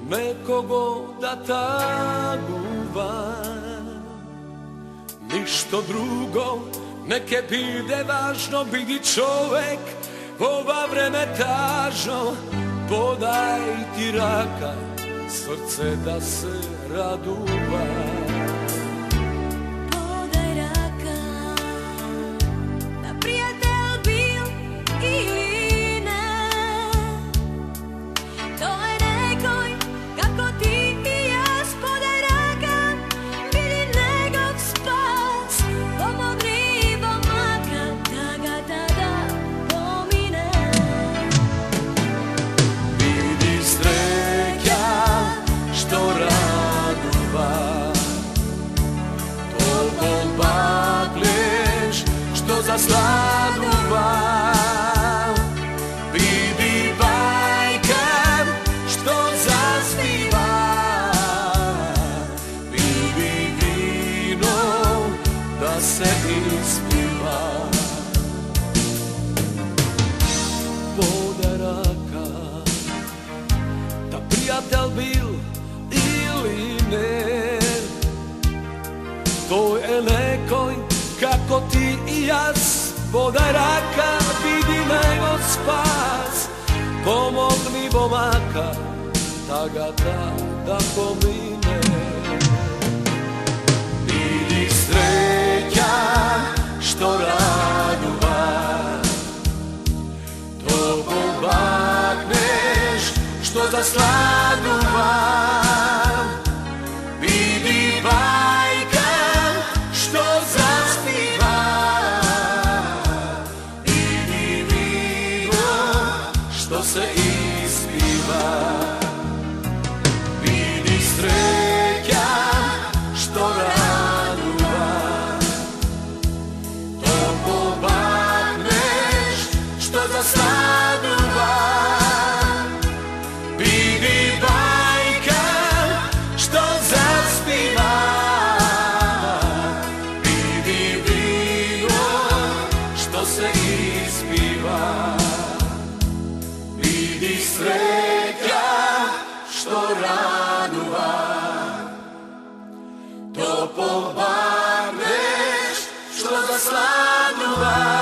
nekogo da taguva. Ništo drugo neke bide važno, bidi čovek ova vreme tažno. Podaj ti raka, srce da se raduva. Podaj raka, da prijatelj bil ili ne. To je nekoj kako ti i ja. Podaj raka, vidi njegov spas. Pomogni momaka da ga tada pomine. Vidi sreća što raduva, to pobakleš što zasladuva. Vidi bajka što zaspiva, vidi vino da se ispiva. Podaj raka, da prijatelj bil ili ne. To je nekoj kako ti i jaz. Podaj raka, vidi njegov spas. Pomogni momaka da ga tada pomine. Vidi sreća što raduva, to pobakneš što zasladuva. Vidi bajka što zaspiva, vidi vino što se ispiva. Vidi sreća što raduva, to pobakneš što zasladuva. Vidi bajka što zaspiva, vidi vino što se ispiva. Vidi sreća što raduva, to pobakneš što zasladuva.